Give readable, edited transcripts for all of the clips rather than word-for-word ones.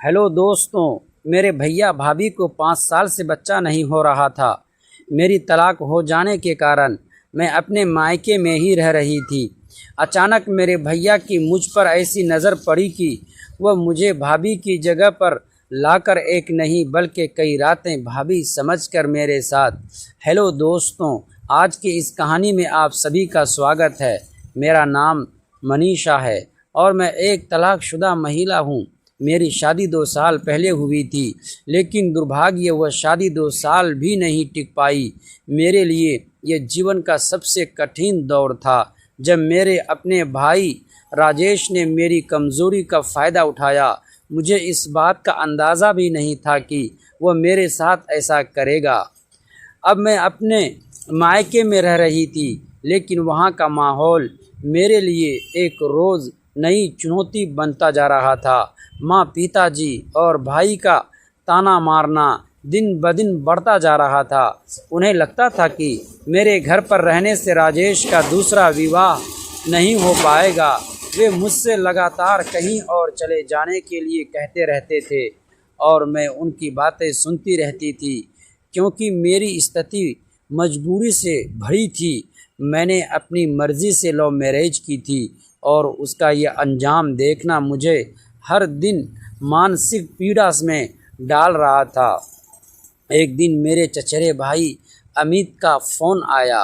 Hello दोस्तों। मेरे भैया भाभी को 5 साल से बच्चा नहीं हो रहा था। मेरी तलाक हो जाने के कारण मैं अपने मायके में ही रह रही थी। अचानक मेरे भैया की मुझ पर ऐसी नज़र पड़ी कि वह मुझे भाभी की जगह पर लाकर एक नहीं बल्कि कई रातें भाभी समझकर मेरे साथ। हेलो दोस्तों, आज की इस कहानी में आप सभी का स्वागत है। मेरा नाम मनीषा है और मैं एक तलाकशुदा महिला हूँ। मेरी शादी 2 साल पहले हुई थी, लेकिन दुर्भाग्य वह शादी 2 साल भी नहीं टिक पाई। मेरे लिए यह जीवन का सबसे कठिन दौर था। जब मेरे अपने भाई राजेश ने मेरी कमज़ोरी का फ़ायदा उठाया, मुझे इस बात का अंदाज़ा भी नहीं था कि वह मेरे साथ ऐसा करेगा। अब मैं अपने मायके में रह रही थी, लेकिन वहाँ का माहौल मेरे लिए एक रोज़ नई चुनौती बनता जा रहा था। माँ, पिताजी और भाई का ताना मारना दिन ब दिन बढ़ता जा रहा था। उन्हें लगता था कि मेरे घर पर रहने से राजेश का दूसरा विवाह नहीं हो पाएगा। वे मुझसे लगातार कहीं और चले जाने के लिए कहते रहते थे और मैं उनकी बातें सुनती रहती थी, क्योंकि मेरी स्थिति मजबूरी से भरी थी। मैंने अपनी मर्ज़ी से लव मैरिज की थी और उसका ये अंजाम देखना मुझे हर दिन मानसिक पीड़ा में डाल रहा था। एक दिन मेरे चचेरे भाई अमित का फ़ोन आया।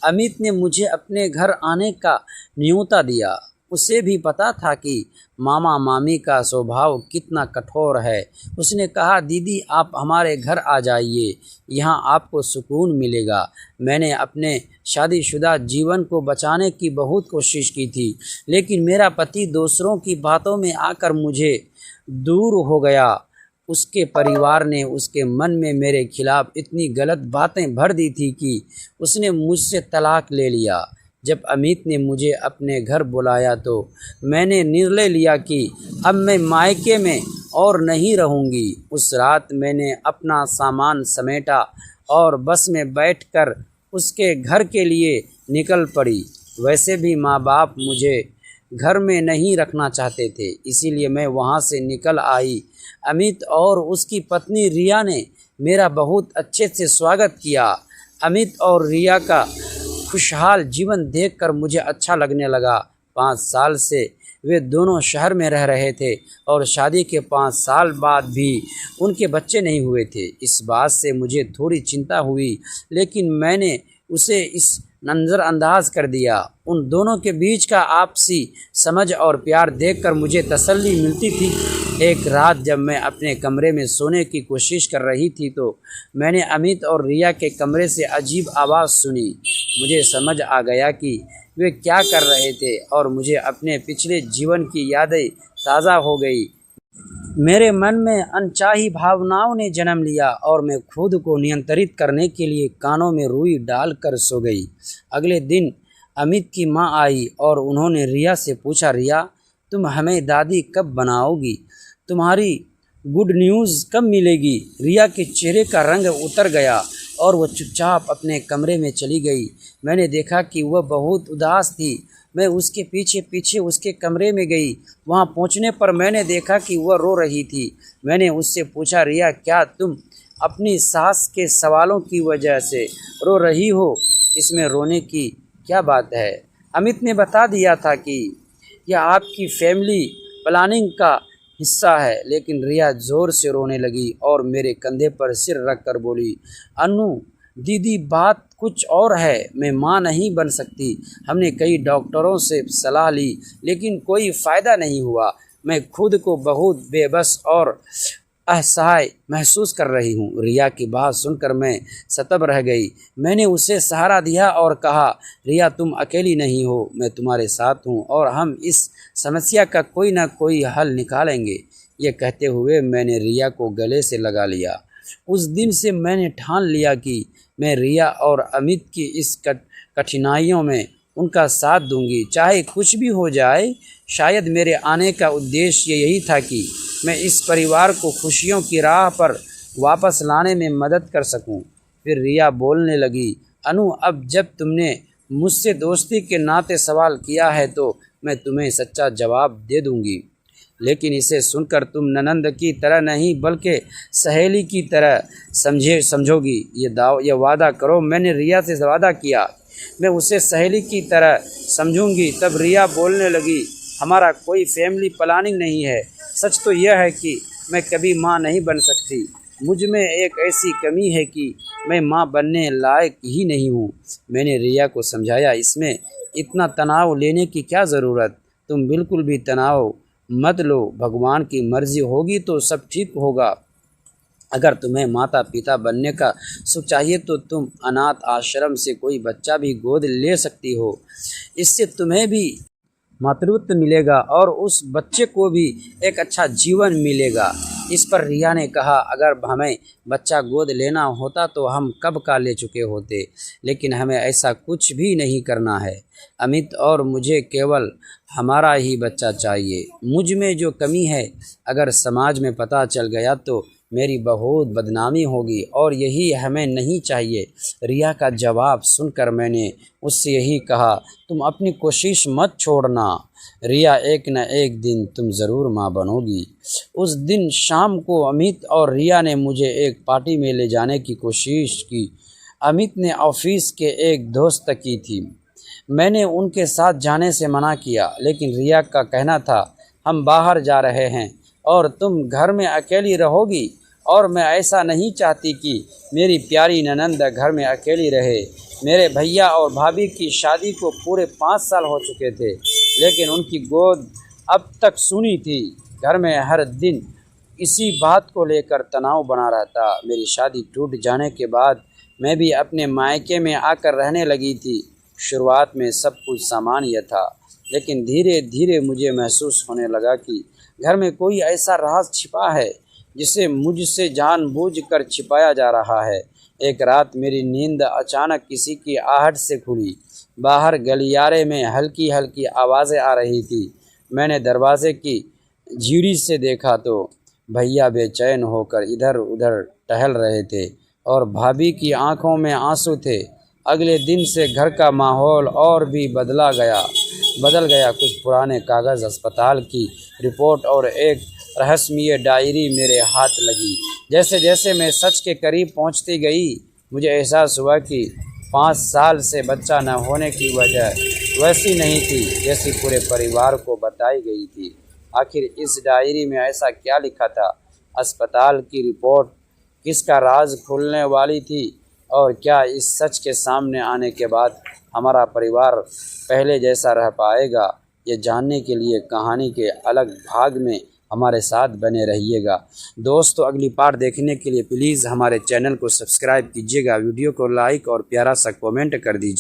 अमित ने मुझे अपने घर आने का न्योता दिया। उसे भी पता था कि मामा मामी का स्वभाव कितना कठोर है। उसने कहा, दीदी आप हमारे घर आ जाइए, यहाँ आपको सुकून मिलेगा। मैंने अपने शादीशुदा जीवन को बचाने की बहुत कोशिश की थी, लेकिन मेरा पति दूसरों की बातों में आकर मुझे दूर हो गया। उसके परिवार ने उसके मन में मेरे खिलाफ इतनी गलत बातें भर दी थी कि उसने मुझसे तलाक ले लिया। जब अमित ने मुझे अपने घर बुलाया तो मैंने निर्णय लिया कि अब मैं मायके में और नहीं रहूंगी। उस रात मैंने अपना सामान समेटा और बस में बैठकर उसके घर के लिए निकल पड़ी। वैसे भी माँ बाप मुझे घर में नहीं रखना चाहते थे, इसीलिए मैं वहाँ से निकल आई। अमित और उसकी पत्नी रिया ने मेरा बहुत अच्छे से स्वागत किया। अमित और रिया का खुशहाल जीवन देखकर मुझे अच्छा लगने लगा। 5 साल से वे दोनों शहर में रह रहे थे और शादी के 5 साल बाद भी उनके बच्चे नहीं हुए थे। इस बात से मुझे थोड़ी चिंता हुई, लेकिन मैंने उसे इस नज़रअंदाज कर दिया। उन दोनों के बीच का आपसी समझ और प्यार देखकर मुझे तसल्ली मिलती थी। एक रात जब मैं अपने कमरे में सोने की कोशिश कर रही थी तो मैंने अमित और रिया के कमरे से अजीब आवाज़ सुनी। मुझे समझ आ गया कि वे क्या कर रहे थे और मुझे अपने पिछले जीवन की यादें ताज़ा हो गई। मेरे मन में अनचाही भावनाओं ने जन्म लिया और मैं खुद को नियंत्रित करने के लिए कानों में रुई डालकर सो गई। अगले दिन अमित की माँ आई और उन्होंने रिया से पूछा, रिया तुम हमें दादी कब बनाओगी? तुम्हारी गुड न्यूज़ कब मिलेगी? रिया के चेहरे का रंग उतर गया और वह चुपचाप अपने कमरे में चली गई। मैंने देखा कि वह बहुत उदास थी। मैं उसके पीछे पीछे उसके कमरे में गई। वहां पहुंचने पर मैंने देखा कि वह रो रही थी। मैंने उससे पूछा, रिया क्या तुम अपनी सास के सवालों की वजह से रो रही हो? इसमें रोने की क्या बात है? अमित ने बता दिया था कि यह आपकी फैमिली प्लानिंग का हिस्सा है। लेकिन रिया ज़ोर से रोने लगी और मेरे कंधे पर सिर रख कर बोली, अनु दीदी बात कुछ और है, मैं माँ नहीं बन सकती। हमने कई डॉक्टरों से सलाह ली, लेकिन कोई फ़ायदा नहीं हुआ। मैं खुद को बहुत बेबस और असहाय महसूस कर रही हूँ। रिया की बात सुनकर मैं सतर्क रह गई। मैंने उसे सहारा दिया और कहा, रिया तुम अकेली नहीं हो, मैं तुम्हारे साथ हूँ और हम इस समस्या का कोई ना कोई हल निकालेंगे। ये कहते हुए मैंने रिया को गले से लगा लिया। उस दिन से मैंने ठान लिया कि मैं रिया और अमित की इस कठिनाइयों में उनका साथ दूंगी, चाहे कुछ भी हो जाए। शायद मेरे आने का उद्देश्य यही था कि मैं इस परिवार को खुशियों की राह पर वापस लाने में मदद कर सकूं। फिर रिया बोलने लगी, अनु अब जब तुमने मुझसे दोस्ती के नाते सवाल किया है तो मैं तुम्हें सच्चा जवाब दे दूंगी। लेकिन इसे सुनकर तुम ननंद की तरह नहीं बल्कि सहेली की तरह समझोगी। ये वादा करो। मैंने रिया से वादा किया मैं उसे सहेली की तरह समझूंगी। तब रिया बोलने लगी, हमारा कोई फैमिली प्लानिंग नहीं है। सच तो यह है कि मैं कभी माँ नहीं बन सकती। मुझ में एक ऐसी कमी है कि मैं माँ बनने लायक ही नहीं हूँ। मैंने रिया को समझाया, इसमें इतना तनाव लेने की क्या ज़रूरत। तुम बिल्कुल भी तनाव मत लो। भगवान की मर्ज़ी होगी तो सब ठीक होगा। अगर तुम्हें माता पिता बनने का सुख चाहिए तो तुम अनाथ आश्रम से कोई बच्चा भी गोद ले सकती हो। इससे तुम्हें भी मातृत्व मिलेगा और उस बच्चे को भी एक अच्छा जीवन मिलेगा। इस पर रिया ने कहा, अगर हमें बच्चा गोद लेना होता तो हम कब का ले चुके होते, लेकिन हमें ऐसा कुछ भी नहीं करना है। अमित और मुझे केवल हमारा ही बच्चा चाहिए। मुझ में जो कमी है अगर समाज में पता चल गया तो मेरी बहुत बदनामी होगी और यही हमें नहीं चाहिए। रिया का जवाब सुनकर मैंने उससे यही कहा, तुम अपनी कोशिश मत छोड़ना रिया, एक न एक दिन तुम ज़रूर माँ बनोगी। उस दिन शाम को अमित और रिया ने मुझे एक पार्टी में ले जाने की कोशिश की। अमित ने ऑफिस के एक दोस्त की थी। मैंने उनके साथ जाने से मना किया, लेकिन रिया का कहना था, हम बाहर जा रहे हैं और तुम घर में अकेली रहोगी और मैं ऐसा नहीं चाहती कि मेरी प्यारी ननंद घर में अकेली रहे। मेरे भैया और भाभी की शादी को पूरे 5 साल हो चुके थे, लेकिन उनकी गोद अब तक सुनी थी। घर में हर दिन इसी बात को लेकर तनाव बना रहता। मेरी शादी टूट जाने के बाद मैं भी अपने मायके में आकर रहने लगी थी। शुरुआत में सब कुछ सामान्य था, लेकिन धीरे धीरे मुझे महसूस होने लगा कि घर में कोई ऐसा राज छिपा है जिसे मुझसे जानबूझकर छिपाया जा रहा है। एक रात मेरी नींद अचानक किसी की आहट से खुली। बाहर गलियारे में हल्की हल्की आवाज़ें आ रही थी। मैंने दरवाजे की झिड़ी से देखा तो भैया बेचैन होकर इधर उधर टहल रहे थे और भाभी की आंखों में आंसू थे। अगले दिन से घर का माहौल और भी बदल गया। कुछ पुराने कागज़, अस्पताल की रिपोर्ट और एक रहस्यमय डायरी मेरे हाथ लगी। जैसे जैसे मैं सच के करीब पहुंचती गई, मुझे एहसास हुआ कि 5 साल से बच्चा न होने की वजह वैसी नहीं थी जैसी पूरे परिवार को बताई गई थी। आखिर इस डायरी में ऐसा क्या लिखा था? अस्पताल की रिपोर्ट किसका राज खुलने वाली थी? और क्या इस सच के सामने आने के बाद हमारा परिवार पहले जैसा रह पाएगा? ये जानने के लिए कहानी के अलग भाग में हमारे साथ बने रहिएगा। दोस्तों, अगली पार्ट देखने के लिए प्लीज़ हमारे चैनल को सब्सक्राइब कीजिएगा, वीडियो को लाइक और प्यारा सा कमेंट कर दीजिए।